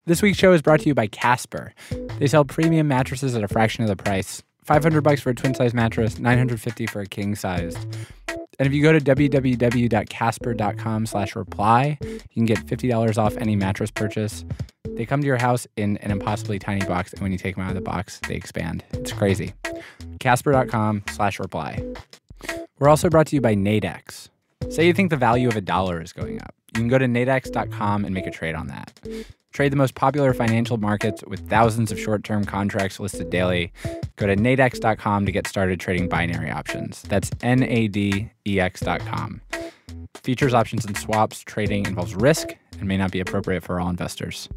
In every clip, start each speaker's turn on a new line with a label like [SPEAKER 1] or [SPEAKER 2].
[SPEAKER 1] This week's show is brought to you by Casper. They sell premium mattresses at a fraction of the price. $500 for a twin-size mattress, $950 for a king-sized. And if you go to www.casper.com/reply, you can get $50 off any mattress purchase. They come to your house in an impossibly tiny box, and when you take them out of the box, they expand. It's crazy. Casper.com/reply. We're also brought to you by Nadex. Say you think the value of $1 is going up. You can go to nadex.com and make a trade on that. Trade the most popular financial markets with thousands of short-term contracts listed daily. Go to nadex.com to get started trading binary options. That's nadex.com. Features, options, and swaps. Trading involves risk and may not be appropriate for all investors.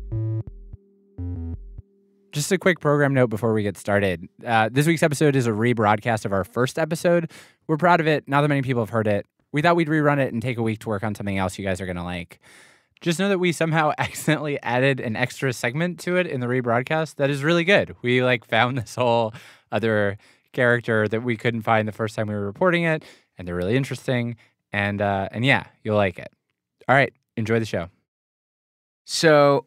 [SPEAKER 1] Just a quick program note before we get started. This week's episode is a rebroadcast of our first episode. We're proud of it. Not that many people have heard it. We thought we'd rerun it and take a week to work on something else you guys are going to like. Just know that we somehow accidentally added an extra segment to it in the rebroadcast that is really good. We found this whole other character that we couldn't find the first time we were reporting it, and they're really interesting. And yeah, you'll like it. All right, enjoy the show.
[SPEAKER 2] So,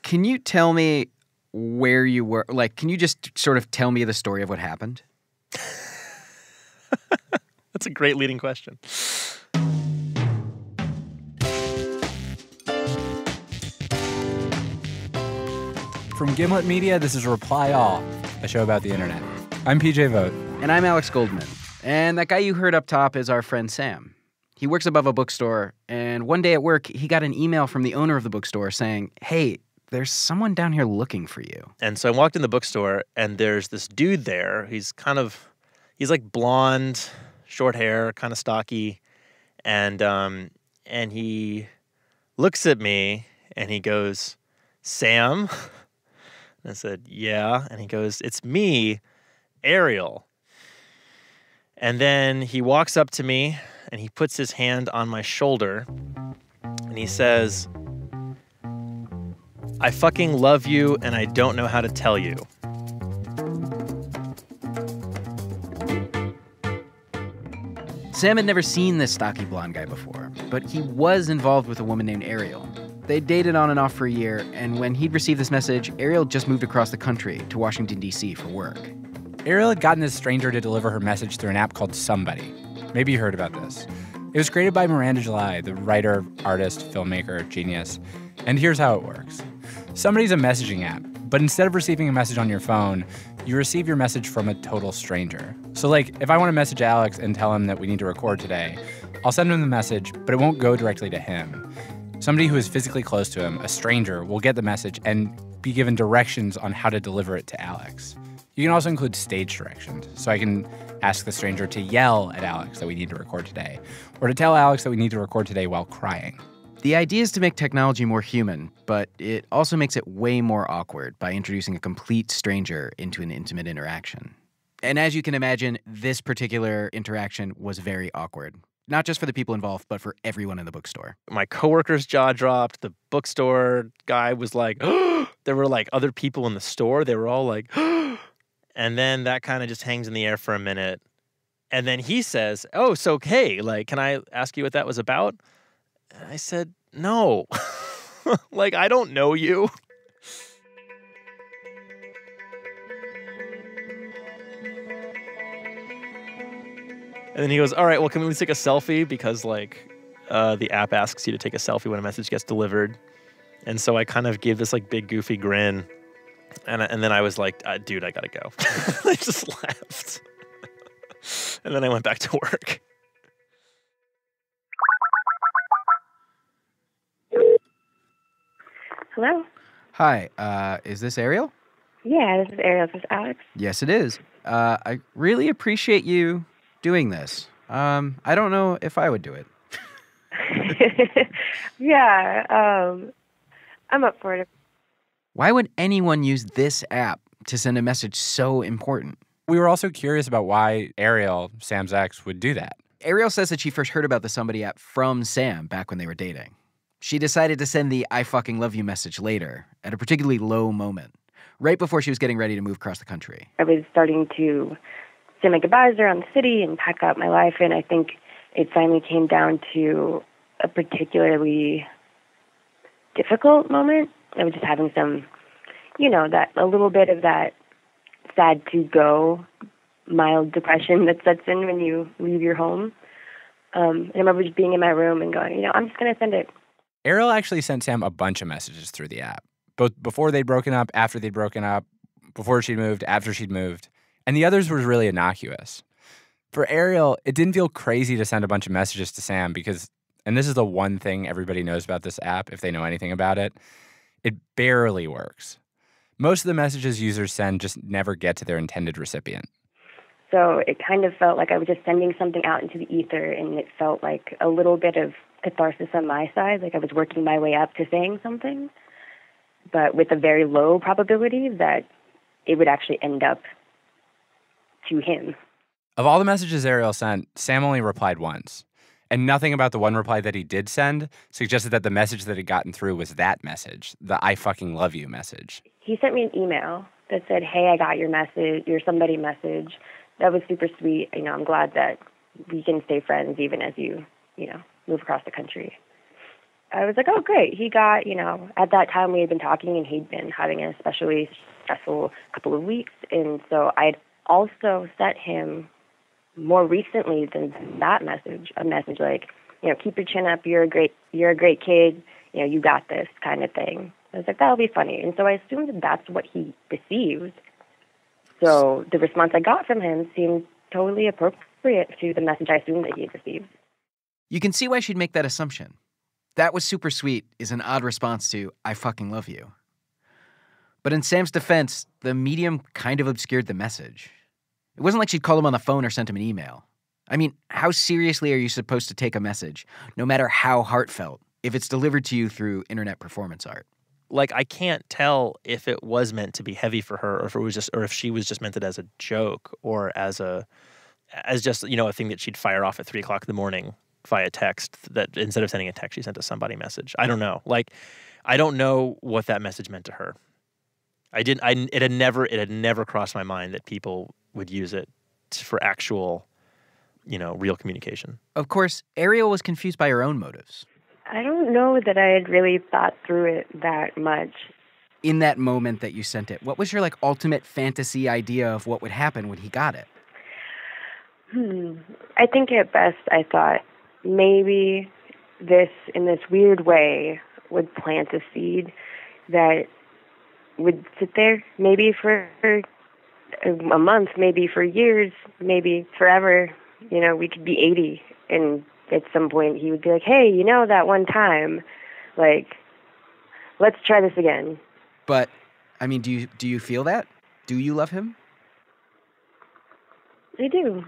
[SPEAKER 2] can you tell me where you were? Can you just sort of tell me the story of what happened?
[SPEAKER 3] That's a great leading question.
[SPEAKER 1] From Gimlet Media, this is Reply All, a show about the internet. I'm PJ Vogt.
[SPEAKER 2] And I'm Alex Goldman. And that guy you heard up top is our friend Sam. He works above a bookstore, and one day at work, he got an email from the owner of the bookstore saying, "Hey, there's someone down here looking for you."
[SPEAKER 3] And so I walked in the bookstore, and there's this dude there. He's like blonde, short hair, kind of stocky, and he looks at me, and he goes, "Sam?" And I said, "Yeah." And he goes, "It's me, Ariel." And then he walks up to me, and he puts his hand on my shoulder, and he says, "I fucking love you, and I don't know how to tell you."
[SPEAKER 2] Sam had never seen this stocky blonde guy before, but he was involved with a woman named Ariel. They dated on and off for a year, and when he'd received this message, Ariel just moved across the country to Washington, D.C. for work.
[SPEAKER 1] Ariel had gotten this stranger to deliver her message through an app called Somebody. Maybe you heard about this. It was created by Miranda July, the writer, artist, filmmaker, genius. And here's how it works. Somebody's a messaging app, but instead of receiving a message on your phone, you receive your message from a total stranger. So if I want to message Alex and tell him that we need to record today, I'll send him the message, but it won't go directly to him. Somebody who is physically close to him, a stranger, will get the message and be given directions on how to deliver it to Alex. You can also include stage directions, so I can ask the stranger to yell at Alex that we need to record today, or to tell Alex that we need to record today while crying.
[SPEAKER 2] The idea is to make technology more human, but it also makes it way more awkward by introducing a complete stranger into an intimate interaction. And as you can imagine, this particular interaction was very awkward. Not just for the people involved, but for everyone in the bookstore.
[SPEAKER 3] My coworker's jaw dropped. The bookstore guy was like, there were other people in the store. They were all like, and then that kind of just hangs in the air for a minute. And then he says, "Oh, so hey, can I ask you what that was about?" And I said, "No, I don't know you." And then he goes, "All right, well, can we take a selfie? Because, the app asks you to take a selfie when a message gets delivered." And so I kind of gave this, big, goofy grin. And then I was like, "Dude, I gotta go." I just left. And then I went back to work.
[SPEAKER 4] Hello?
[SPEAKER 2] Hi, is this Ariel?
[SPEAKER 4] Yeah, this is Ariel. Is this Alex?
[SPEAKER 2] Yes, it is. I really appreciate you doing this. I don't know if I would do it.
[SPEAKER 4] Yeah, I'm up for it.
[SPEAKER 2] Why would anyone use this app to send a message so important?
[SPEAKER 1] We were also curious about why Ariel, Sam's ex, would do that.
[SPEAKER 2] Ariel says that she first heard about the Somebody app from Sam back when they were dating. She decided to send the "I fucking love you" message later, at a particularly low moment, right before she was getting ready to move across the country.
[SPEAKER 4] I was starting to say my goodbyes around the city and pack up my life, and I think it finally came down to a particularly difficult moment. I was just having some, that a little bit of that sad to go, mild depression that sets in when you leave your home. And I remember just being in my room and going, I'm just going to send it.
[SPEAKER 1] Ariel actually sent Sam a bunch of messages through the app, both before they'd broken up, after they'd broken up, before she'd moved, after she'd moved. And the others were really innocuous. For Ariel, it didn't feel crazy to send a bunch of messages to Sam because, and this is the one thing everybody knows about this app if they know anything about it, it barely works. Most of the messages users send just never get to their intended recipient.
[SPEAKER 4] So it kind of felt like I was just sending something out into the ether, and it felt like a little bit of catharsis on my side, like I was working my way up to saying something, but with a very low probability that it would actually end up to him.
[SPEAKER 1] Of all the messages Ariel sent, Sam only replied once. And nothing about the one reply that he did send suggested that the message that had gotten through was that message, the I fucking love you message.
[SPEAKER 4] He sent me an email that said, hey, I got your message, your somebody message. That was super sweet. I'm glad that we can stay friends even as you move across the country. I was like, oh, great. He got, at that time we had been talking and he'd been having an especially stressful couple of weeks. And so I'd also sent him more recently than that message, a message like, keep your chin up. You're a great kid. You got this kind of thing. I was like, that'll be funny. And so I assumed that that's what he received. So the response I got from him seemed totally appropriate to the message I assumed that he had received.
[SPEAKER 2] You can see why she'd make that assumption. That was super sweet is an odd response to I fucking love you. But in Sam's defense, the medium kind of obscured the message. It wasn't like she'd called him on the phone or sent him an email. I mean, how seriously are you supposed to take a message, no matter how heartfelt, if it's delivered to you through internet performance art?
[SPEAKER 3] Like, I can't tell if it was meant to be heavy for her, or if it was just, or if she was just meant it as a joke, or as just a thing that she'd fire off at 3 o'clock in the morning via text. That instead of sending a text, she sent a somebody message. I don't know. Like, I don't know what that message meant to her. It had never crossed my mind that people would use it for actual, real communication.
[SPEAKER 2] Of course, Ariel was confused by her own motives.
[SPEAKER 4] I don't know that I had really thought through it that much.
[SPEAKER 2] In that moment that you sent it, what was your ultimate fantasy idea of what would happen when he got it?
[SPEAKER 4] I think at best I thought maybe this, in this weird way, would plant a seed that would sit there maybe for a month, maybe for years, maybe forever. We could be 80 and at some point he would be like, hey, that one time, let's try this again.
[SPEAKER 2] But, I mean, do you feel that? Do you love him?
[SPEAKER 4] I do.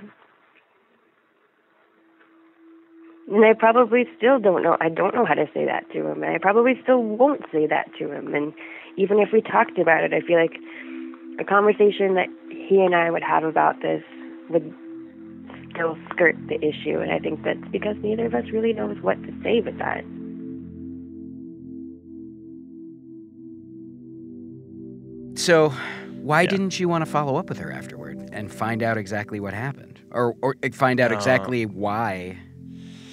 [SPEAKER 4] And I probably still don't know. I don't know how to say that to him. And I probably still won't say that to him. And even if we talked about it, I feel like a conversation that he and I would have about this would still skirt the issue. And I think that's because neither of us really knows what to say with that.
[SPEAKER 2] So why didn't you want to follow up with her afterward and find out exactly what happened? Or find out exactly why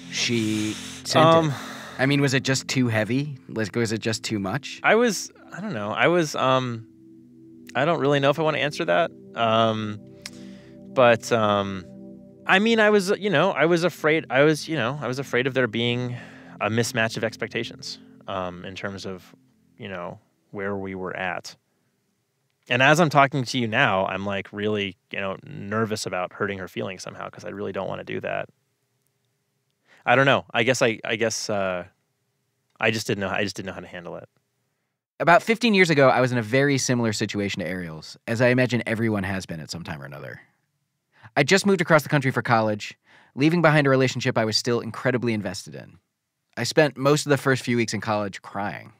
[SPEAKER 2] she sent it? I mean, was it just too heavy? Was it just too much?
[SPEAKER 3] I don't know. I don't really know if I want to answer that. But I mean, I was afraid of there being a mismatch of expectations, in terms of, where we were at. And as I'm talking to you now, I'm really, nervous about hurting her feelings somehow, because I really don't want to do that. I don't know. I guess I just didn't know. I just didn't know how to handle it.
[SPEAKER 2] About 15 years ago, I was in a very similar situation to Ariel's, as I imagine everyone has been at some time or another. I just moved across the country for college, leaving behind a relationship I was still incredibly invested in. I spent most of the first few weeks in college crying.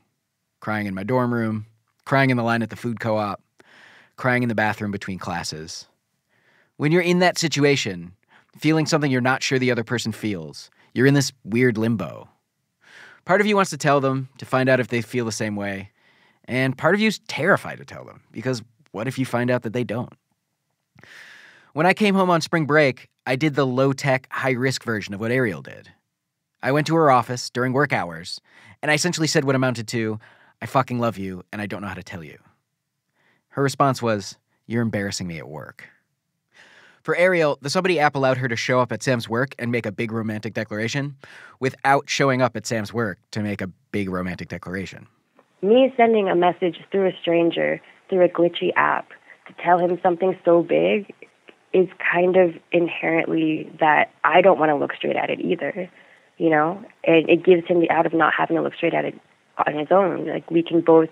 [SPEAKER 2] Crying in my dorm room, crying in the line at the food co-op, crying in the bathroom between classes. When you're in that situation, feeling something you're not sure the other person feels, you're in this weird limbo. Part of you wants to tell them, to find out if they feel the same way, and part of you is terrified to tell them, because what if you find out that they don't? When I came home on spring break, I did the low-tech, high-risk version of what Ariel did. I went to her office during work hours, and I essentially said what amounted to, I fucking love you, and I don't know how to tell you. Her response was, you're embarrassing me at work. For Ariel, the Somebody app allowed her to show up at Sam's work and make a big romantic declaration without showing up at Sam's work to make a big romantic declaration.
[SPEAKER 4] Me sending a message through a stranger, through a glitchy app, to tell him something so big is kind of inherently that I don't want to look straight at it either, you know? And it gives him the out of not having to look straight at it on his own. Like, we can both,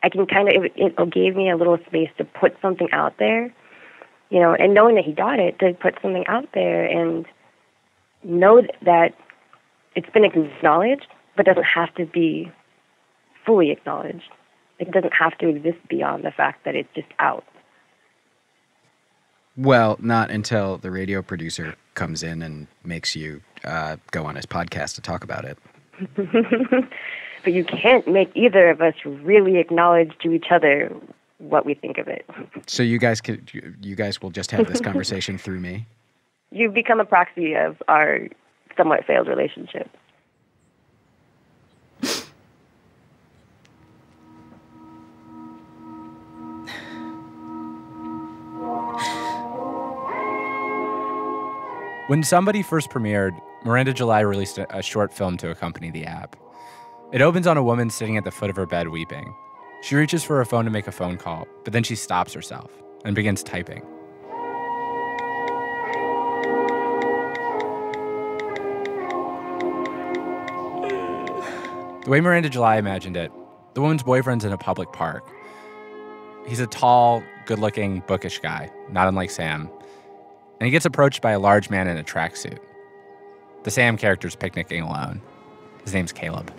[SPEAKER 4] it gave me a little space to put something out there, you know, and knowing that he got it, to put something out there and know that it's been acknowledged, but doesn't have to be fully acknowledged. It doesn't have to exist beyond the fact that it's just out.
[SPEAKER 2] Well, not until the radio producer comes in and makes you go on his podcast to talk about it.
[SPEAKER 4] But you can't make either of us really acknowledge to each other what we think of it.
[SPEAKER 2] So you guys will just have this conversation through me?
[SPEAKER 4] You've become a proxy of our somewhat failed relationship.
[SPEAKER 1] When Somebody first premiered, Miranda July released a short film to accompany the app. It opens on a woman sitting at the foot of her bed weeping. She reaches for her phone to make a phone call, but then she stops herself and begins typing. The way Miranda July imagined it, the woman's boyfriend's in a public park. He's a tall, good-looking, bookish guy, not unlike Sam, and he gets approached by a large man in a tracksuit. The Sam character's picnicking alone. His name's Caleb.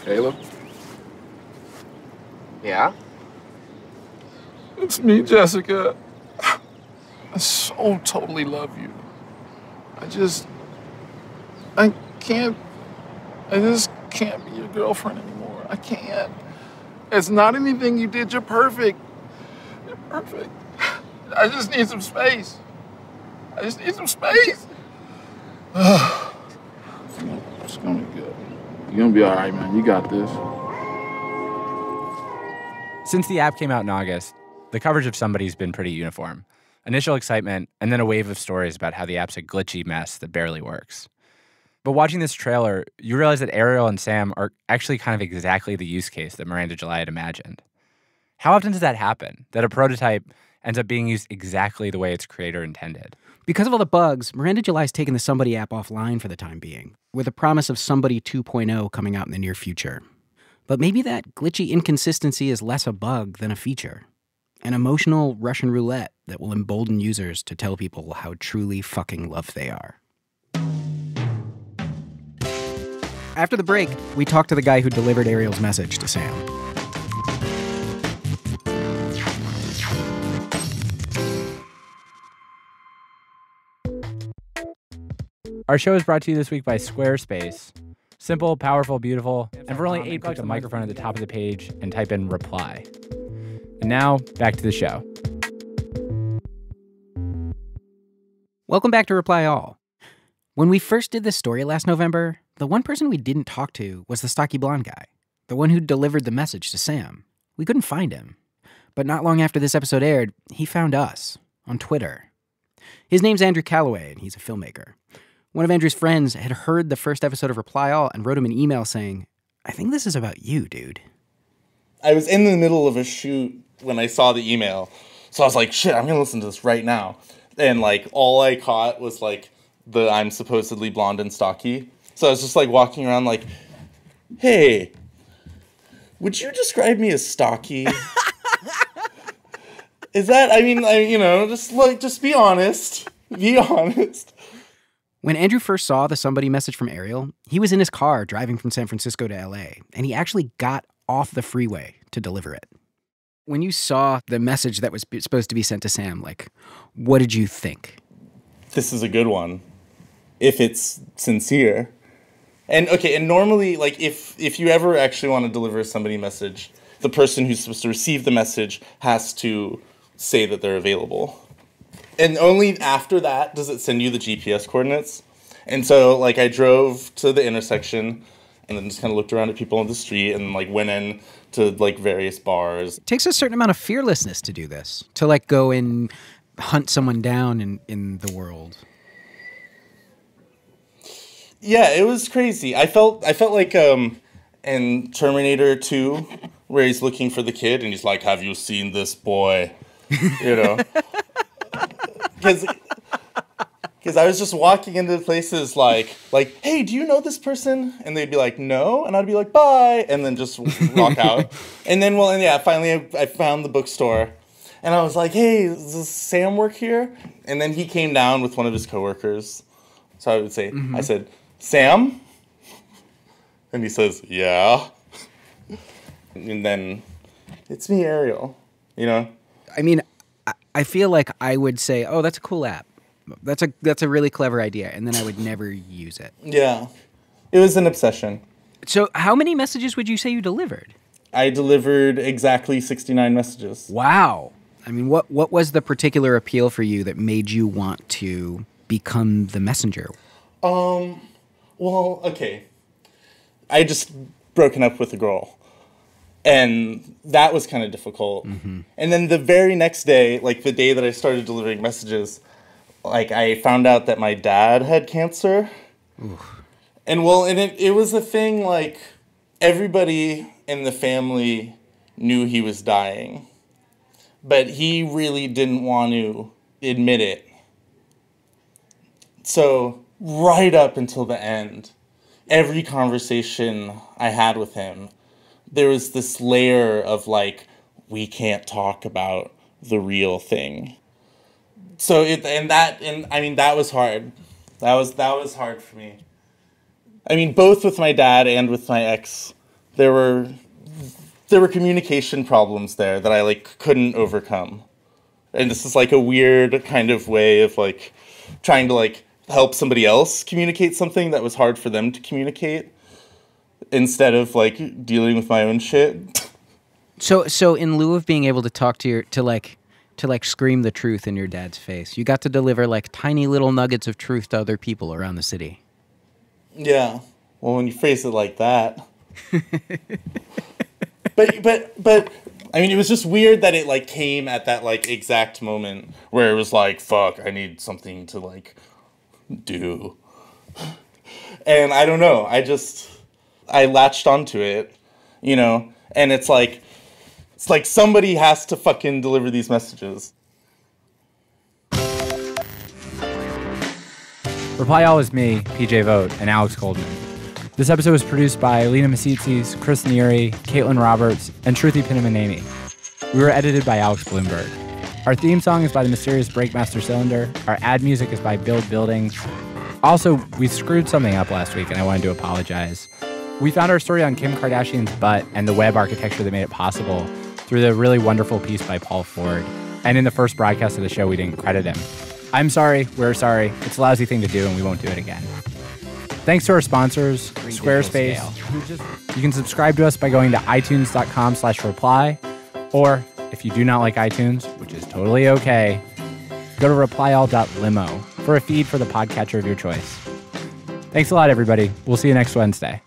[SPEAKER 5] Caleb?
[SPEAKER 6] Yeah?
[SPEAKER 5] It's me, Jessica. I so totally love you. I just can't be your girlfriend anymore. I can't. It's not anything you did. You're perfect. You're perfect. I just need some space. It's gonna be good. You're gonna be all right, man. You got this.
[SPEAKER 1] Since the app came out in August, the coverage of Somebody's been pretty uniform. Initial excitement, and then a wave of stories about how the app's a glitchy mess that barely works. But watching this trailer, you realize that Ariel and Sam are actually kind of exactly the use case that Miranda July had imagined. How often does that happen, that a prototype ends up being used exactly the way its creator intended?
[SPEAKER 7] Because of all the bugs, Miranda July's taken the Somebody app offline for the time being, with a promise of Somebody 2.0 coming out in the near future. But maybe that glitchy inconsistency is less a bug than a feature. An emotional Russian roulette that will embolden users to tell people how truly fucking loved they are. After the break, we talk to the guy who delivered Ariel's message to Sam.
[SPEAKER 1] Our show is brought to you this week by Squarespace. Simple, powerful, beautiful, and for only $8, click the microphone at the top of the page and type in reply. And now, back to the show.
[SPEAKER 7] Welcome back to Reply All. When we first did this story last November, the one person we didn't talk to was the stocky blonde guy, the one who delivered the message to Sam. We couldn't find him. But not long after this episode aired, he found us on Twitter. His name's Andrew Calloway, and he's a filmmaker. One of Andrew's friends had heard the first episode of Reply All and wrote him an email saying, I think this is about you, dude.
[SPEAKER 6] I was in the middle of a shoot when I saw the email, so I was like, shit, I'm gonna listen to this right now. And, like, all I caught was, like, the I'm supposedly blonde and stocky. So I was just, like, walking around like, hey, would you describe me as stocky? Is that, just be honest. Be honest.
[SPEAKER 7] When Andrew first saw the Somebody message from Ariel, he was in his car driving from San Francisco to LA, and he actually got off the freeway to deliver it. When you saw the message that was supposed to be sent to Sam, like, what did you think?
[SPEAKER 6] This is a good one, if it's sincere. And normally, like, if you ever actually want to deliver somebody a message, the person who's supposed to receive the message has to say that they're available. And only after that does it send you the GPS coordinates. And so, like, I drove to the intersection and then just kind of looked around at people on the street and, like, went in to, like, various bars.
[SPEAKER 7] It takes a certain amount of fearlessness to do this, to, like, go and hunt someone down in the world.
[SPEAKER 6] Yeah, it was crazy. I felt like in Terminator 2, where he's looking for the kid and he's like, "Have you seen this boy?" You know? Because I was just walking into places like, "Hey, do you know this person?" And they'd be like, "No." And I'd be like, "Bye." And then just walk out. And then, finally I found the bookstore. And I was like, "Hey, does Sam work here?" And then he came down with one of his coworkers. So I would say, I said, "Sam?" And he says, "Yeah." And then, "It's me, Ariel," you know?
[SPEAKER 7] I mean, I feel like I would say, "Oh, that's a cool app. That's a really clever idea," and then I would never use it.
[SPEAKER 6] Yeah. It was an obsession.
[SPEAKER 7] So how many messages would you say you delivered?
[SPEAKER 6] I delivered exactly 69 messages.
[SPEAKER 7] Wow. I mean, what was the particular appeal for you that made you want to become the messenger?
[SPEAKER 6] Well, okay. I just broken up with a girl. And that was kind of difficult. Mm-hmm. And then the very next day, like the day that I started delivering messages, like I found out that my dad had cancer. Oof. And it was a thing, like everybody in the family knew he was dying. But he really didn't want to admit it. So right up until the end, every conversation I had with him, there was this layer of like, we can't talk about the real thing. So that was hard. That was hard for me. I mean, both with my dad and with my ex, there were communication problems there that I like couldn't overcome. And this is like a weird kind of way of like trying to like help somebody else communicate something that was hard for them to communicate instead of like dealing with my own shit.
[SPEAKER 7] So in lieu of being able to talk to scream the truth in your dad's face, you got to deliver like tiny little nuggets of truth to other people around the city.
[SPEAKER 6] Yeah. Well, when you phrase it like that. But I mean, it was just weird that it like came at that like exact moment where it was like, fuck, I need something to like do. And I don't know, I latched onto it, you know, and it's like somebody has to fucking deliver these messages.
[SPEAKER 1] Reply All is me, PJ Vogt, and Alex Goldman. This episode was produced by Lena Masitsis, Chris Neary, Caitlin Roberts, and Shruti Pinamaneni. We were edited by Alex Bloomberg. Our theme song is by the mysterious Breakmaster Cylinder. Our ad music is by Build Buildings. Also, we screwed something up last week, and I wanted to apologize. We found our story on Kim Kardashian's butt and the web architecture that made it possible through the really wonderful piece by Paul Ford. And in the first broadcast of the show, we didn't credit him. I'm sorry, we're sorry. It's a lousy thing to do, and we won't do it again. Thanks to our sponsors, Squarespace. You can subscribe to us by going to itunes.com/reply, or if you do not like iTunes, which is totally okay, go to replyall.limo for a feed for the podcatcher of your choice. Thanks a lot, everybody. We'll see you next Wednesday.